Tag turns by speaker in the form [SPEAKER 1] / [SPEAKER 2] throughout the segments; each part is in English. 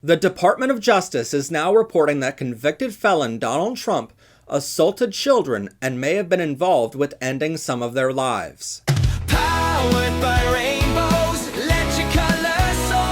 [SPEAKER 1] The Department of Justice is now reporting that convicted felon Donald Trump assaulted children and may have been involved with ending some of their lives.
[SPEAKER 2] Powered by rainbows, let your colors soar.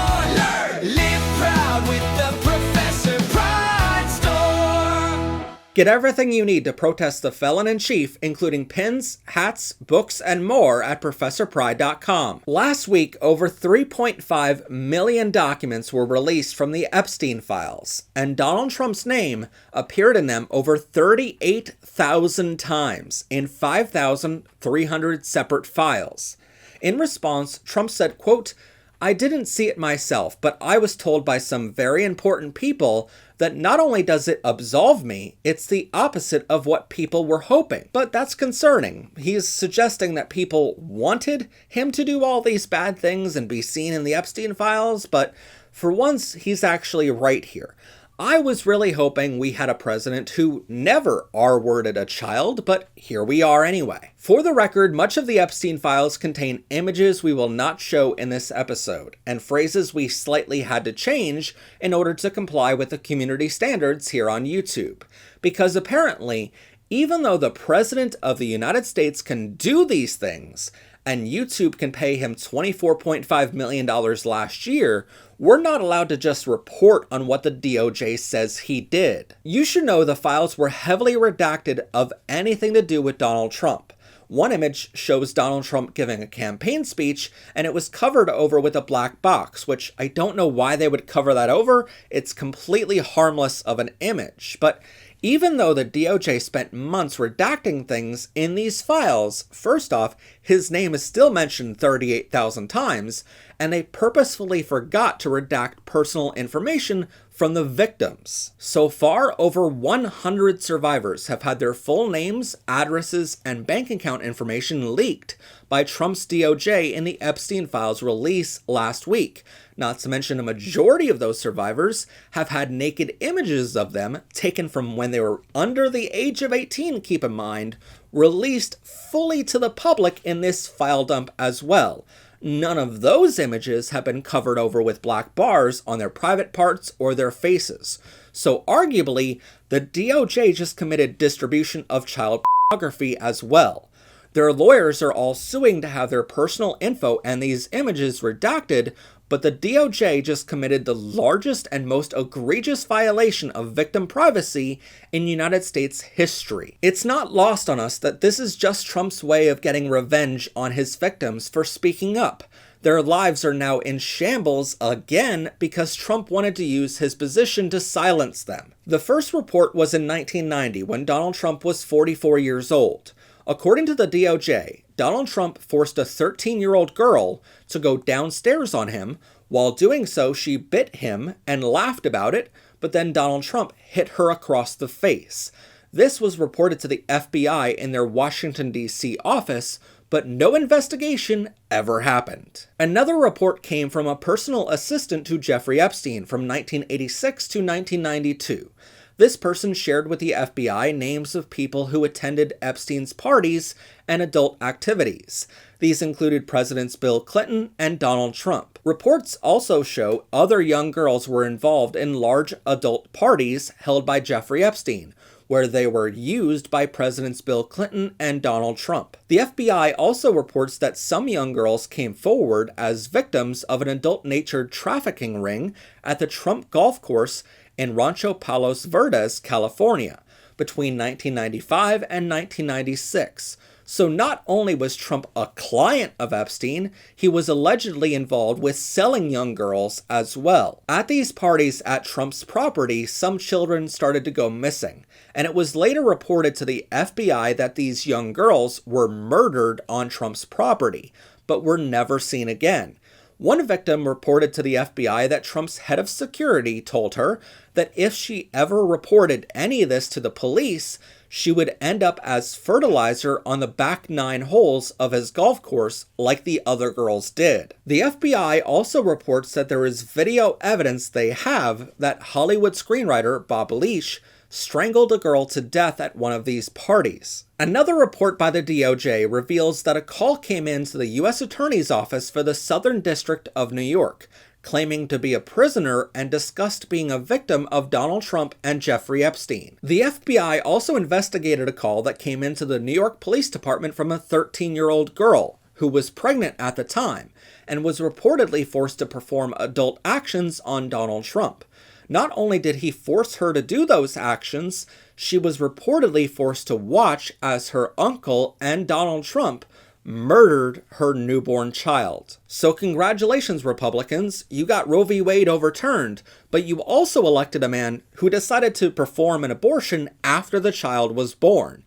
[SPEAKER 2] Live proud with the Professor Pride Store.
[SPEAKER 1] Get everything you need to protest the felon-in-chief, including pins, hats, books, and more at ProfessorPride.com. Last week, over 3.5 million documents were released from the Epstein files, and Donald Trump's name appeared in them over 38,000 times in 5,300 separate files. In response, Trump said, quote, "I didn't see it myself, but I was told by some very important people that not only does it absolve me, it's the opposite of what people were hoping." But that's concerning. He's suggesting that people wanted him to do all these bad things and be seen in the Epstein files, but for once, he's actually right here. I was really hoping we had a president who never R-worded a child, but here we are anyway. For the record, much of the Epstein files contain images we will not show in this episode, and phrases we slightly had to change in order to comply with the community standards here on YouTube. Because apparently, even though the President of the United States can do these things, and YouTube can pay him $24.5 million last year, we're not allowed to just report on what the DOJ says he did. You should know the files were heavily redacted of anything to do with Donald Trump. One image shows Donald Trump giving a campaign speech, and it was covered over with a black box, which I don't know why they would cover that over. It's completely harmless of an image. But even though the DOJ spent months redacting things in these files, first off, his name is still mentioned 38,000 times, and they purposefully forgot to redact personal information from the victims. So far, over 100 survivors have had their full names, addresses, and bank account information leaked by Trump's DOJ in the Epstein files release last week. Not to mention a majority of those survivors have had naked images of them, taken from when they were under the age of 18, keep in mind, released fully to the public in this file dump as well. None of those images have been covered over with black bars on their private parts or their faces. So arguably, the DOJ just committed distribution of child pornography as well. Their lawyers are all suing to have their personal info and these images redacted, but the DOJ just committed the largest and most egregious violation of victim privacy in United States history. It's not lost on us that this is just Trump's way of getting revenge on his victims for speaking up. Their lives are now in shambles again because Trump wanted to use his position to silence them. The first report was in 1990 when Donald Trump was 44 years old. According to the DOJ, Donald Trump forced a 13-year-old girl to go downstairs on him. While doing so, she bit him and laughed about it, but then Donald Trump hit her across the face. This was reported to the FBI in their Washington, D.C. office, but no investigation ever happened. Another report came from a personal assistant to Jeffrey Epstein from 1986 to 1992. This person shared with the FBI names of people who attended Epstein's parties and adult activities. These included Presidents Bill Clinton and Donald Trump. Reports also show other young girls were involved in large adult parties held by Jeffrey Epstein, where they were used by Presidents Bill Clinton and Donald Trump. The FBI also reports that some young girls came forward as victims of an adult-natured trafficking ring at the Trump golf course in Rancho Palos Verdes, California, between 1995 and 1996. So not only was Trump a client of Epstein, he was allegedly involved with selling young girls as well. At these parties at Trump's property, some children started to go missing, and it was later reported to the FBI that these young girls were murdered on Trump's property, but were never seen again. One victim reported to the FBI that Trump's head of security told her that if she ever reported any of this to the police, she would end up as fertilizer on the back 9 holes of his golf course like the other girls did. The FBI also reports that there is video evidence they have that Hollywood screenwriter Bob Leach strangled a girl to death at one of these parties. Another report by the DOJ reveals that a call came into the U.S. Attorney's Office for the Southern District of New York, claiming to be a prisoner and discussed being a victim of Donald Trump and Jeffrey Epstein. The FBI also investigated a call that came into the New York Police Department from a 13-year-old girl who was pregnant at the time and was reportedly forced to perform adult actions on Donald Trump. Not only did he force her to do those actions, she was reportedly forced to watch as her uncle and Donald Trump murdered her newborn child. So congratulations, Republicans, you got Roe v. Wade overturned, but you also elected a man who decided to perform an abortion after the child was born.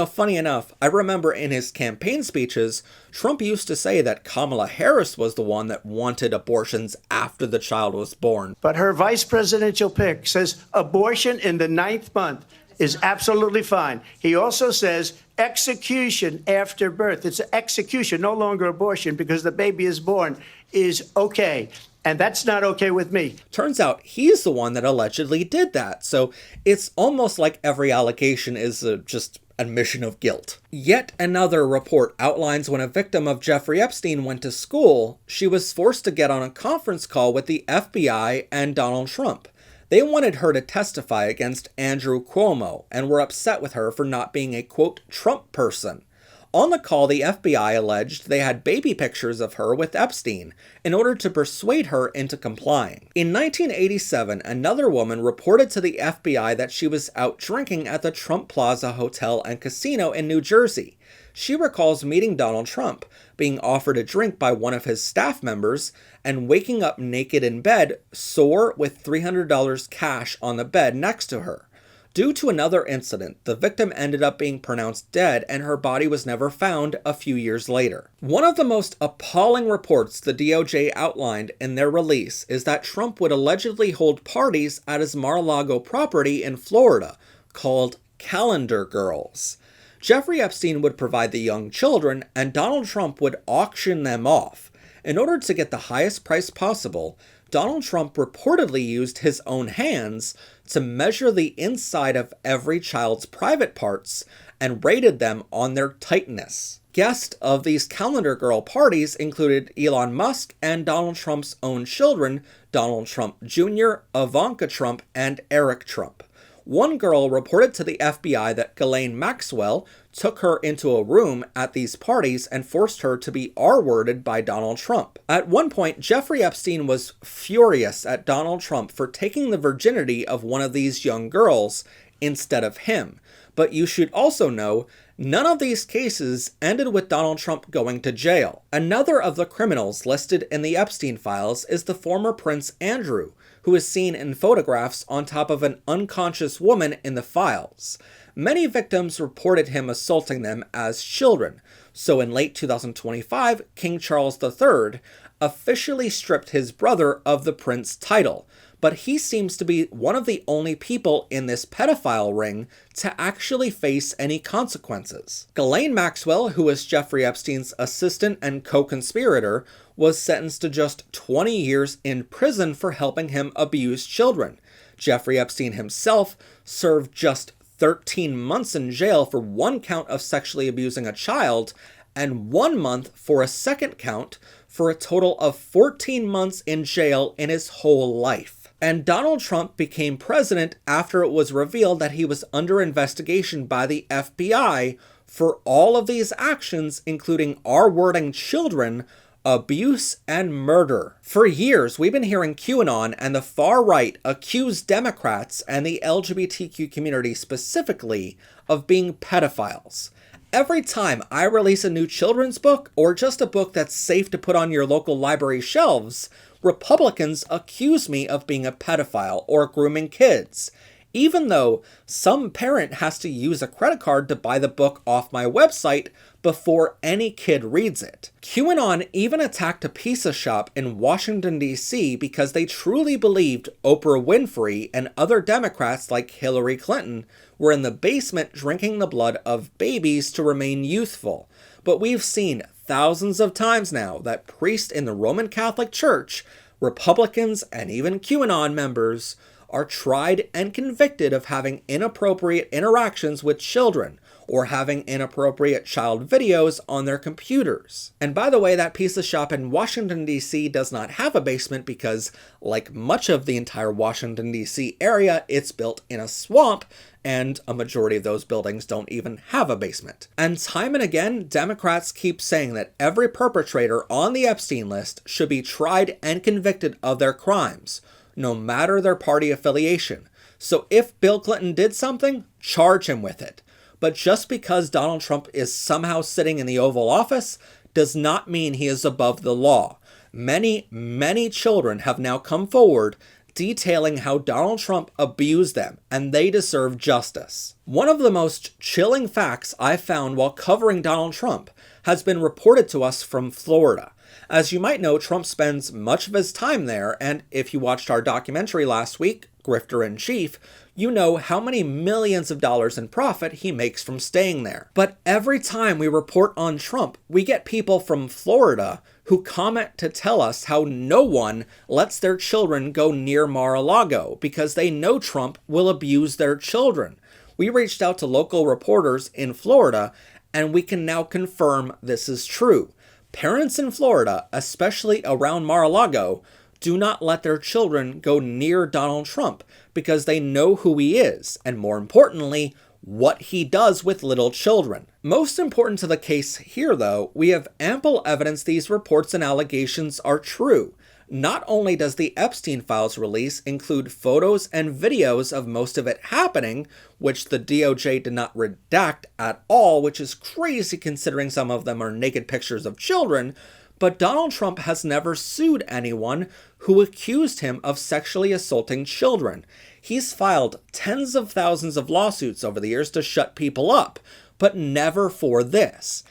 [SPEAKER 1] Funny enough, I remember in his campaign speeches, Trump used to say that Kamala Harris was the one that wanted abortions after the child was born.
[SPEAKER 3] But her vice presidential pick says abortion in the 9th month is absolutely fine. He also says execution after birth. It's execution, no longer abortion, because the baby is born, is okay. And that's not okay with me.
[SPEAKER 1] Turns out he's the one that allegedly did that. So it's almost like every allegation is just admission of guilt. Yet another report outlines when a victim of Jeffrey Epstein went to school, she was forced to get on a conference call with the FBI and Donald Trump. They wanted her to testify against Andrew Cuomo and were upset with her for not being a, quote, Trump person. On the call, the FBI alleged they had baby pictures of her with Epstein in order to persuade her into complying. In 1987, another woman reported to the FBI that she was out drinking at the Trump Plaza Hotel and Casino in New Jersey. She recalls meeting Donald Trump, being offered a drink by one of his staff members, and waking up naked in bed, sore with $300 cash on the bed next to her. Due to another incident, the victim ended up being pronounced dead and her body was never found a few years later. One of the most appalling reports the DOJ outlined in their release is that Trump would allegedly hold parties at his Mar-a-Lago property in Florida, called Calendar Girls. Jeffrey Epstein would provide the young children, and Donald Trump would auction them off. In order to get the highest price possible, Donald Trump reportedly used his own hands to measure the inside of every child's private parts and rated them on their tightness. Guests of these calendar girl parties included Elon Musk and Donald Trump's own children, Donald Trump Jr., Ivanka Trump, and Eric Trump. One girl reported to the FBI that Ghislaine Maxwell took her into a room at these parties and forced her to be R-worded by Donald Trump. At one point, Jeffrey Epstein was furious at Donald Trump for taking the virginity of one of these young girls instead of him. But you should also know, none of these cases ended with Donald Trump going to jail. Another of the criminals listed in the Epstein files is the former Prince Andrew, who is seen in photographs on top of an unconscious woman in the files. Many victims reported him assaulting them as children, so in late 2025, King Charles III officially stripped his brother of the prince title, but he seems to be one of the only people in this pedophile ring to actually face any consequences. Ghislaine Maxwell, who was Jeffrey Epstein's assistant and co-conspirator, was sentenced to just 20 years in prison for helping him abuse children. Jeffrey Epstein himself served just 13 months in jail for one count of sexually abusing a child and 1 month for a second count, for a total of 14 months in jail in his whole life. And Donald Trump became president after it was revealed that he was under investigation by the FBI for all of these actions, including R-wording children, abuse, and murder. For years, we've been hearing QAnon and the far right accuse Democrats and the LGBTQ community specifically of being pedophiles. Every time I release a new children's book, or just a book that's safe to put on your local library shelves, Republicans accuse me of being a pedophile or grooming kids, even though some parent has to use a credit card to buy the book off my website before any kid reads it. QAnon even attacked a pizza shop in Washington, D.C. because they truly believed Oprah Winfrey and other Democrats like Hillary Clinton were in the basement drinking the blood of babies to remain youthful. But we've seen thousands of times now that priests in the Roman Catholic Church, Republicans, and even QAnon members are tried and convicted of having inappropriate interactions with children or having inappropriate child videos on their computers. And by the way, that pizza shop in Washington, D.C. does not have a basement because, like much of the entire Washington, D.C. area, it's built in a swamp, and a majority of those buildings don't even have a basement. And time and again, Democrats keep saying that every perpetrator on the Epstein list should be tried and convicted of their crimes, no matter their party affiliation. So if Bill Clinton did something, charge him with it. But just because Donald Trump is somehow sitting in the Oval Office does not mean he is above the law. Many, many children have now come forward detailing how Donald Trump abused them, and they deserve justice. One of the most chilling facts I found while covering Donald Trump has been reported to us from Florida. As you might know, Trump spends much of his time there, and if you watched our documentary last week, Grifter in Chief, you know how many millions of dollars in profit he makes from staying there. But every time we report on Trump, we get people from Florida who comment to tell us how no one lets their children go near Mar-a-Lago because they know Trump will abuse their children. We reached out to local reporters in Florida, and we can now confirm this is true. Parents in Florida, especially around Mar-a-Lago, do not let their children go near Donald Trump because they know who he is, and more importantly, what he does with little children. Most important to the case here, though, we have ample evidence these reports and allegations are true. Not only does the Epstein files release include photos and videos of most of it happening, which the DOJ did not redact at all, which is crazy considering some of them are naked pictures of children, but Donald Trump has never sued anyone who accused him of sexually assaulting children. He's filed tens of thousands of lawsuits over the years to shut people up, but never for this.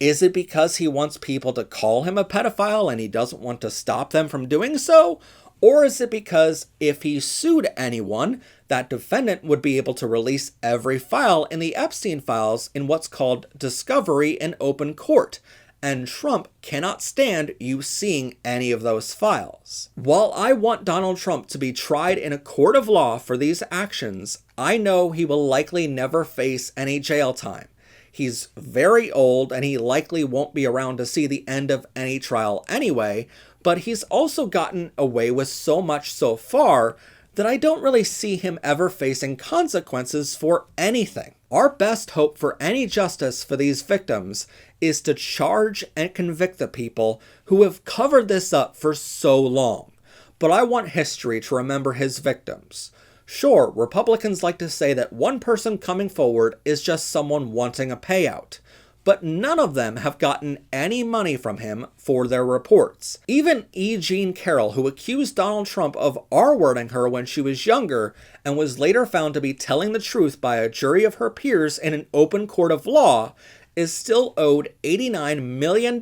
[SPEAKER 1] Is it because he wants people to call him a pedophile and he doesn't want to stop them from doing so? Or is it because if he sued anyone, that defendant would be able to release every file in the Epstein files in what's called discovery in open court? And Trump cannot stand you seeing any of those files. While I want Donald Trump to be tried in a court of law for these actions, I know he will likely never face any jail time. He's very old and he likely won't be around to see the end of any trial anyway, but he's also gotten away with so much so far that I don't really see him ever facing consequences for anything. Our best hope for any justice for these victims is to charge and convict the people who have covered this up for so long. But I want history to remember his victims. Sure, Republicans like to say that one person coming forward is just someone wanting a payout, but none of them have gotten any money from him for their reports. Even E. Jean Carroll, who accused Donald Trump of R-wording her when she was younger and was later found to be telling the truth by a jury of her peers in an open court of law, is still owed $89 million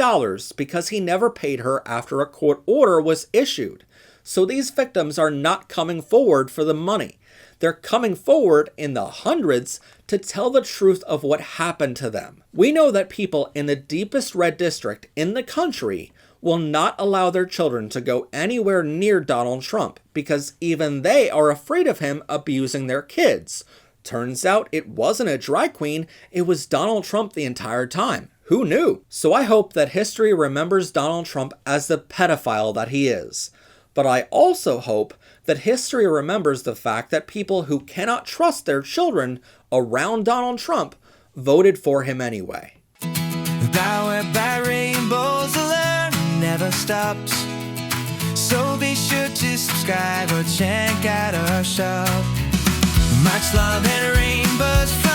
[SPEAKER 1] because he never paid her after a court order was issued. So these victims are not coming forward for the money. They're coming forward in the hundreds to tell the truth of what happened to them. We know that people in the deepest red district in the country will not allow their children to go anywhere near Donald Trump because even they are afraid of him abusing their kids. Turns out it wasn't a drag queen, it was Donald Trump the entire time. Who knew? So I hope that history remembers Donald Trump as the pedophile that he is. But I also hope that history remembers the fact that people who cannot trust their children around Donald Trump voted for him anyway.
[SPEAKER 2] Powered by rainbows, the learning never stops. So be sure to subscribe or check out our shop. Much love and rainbows.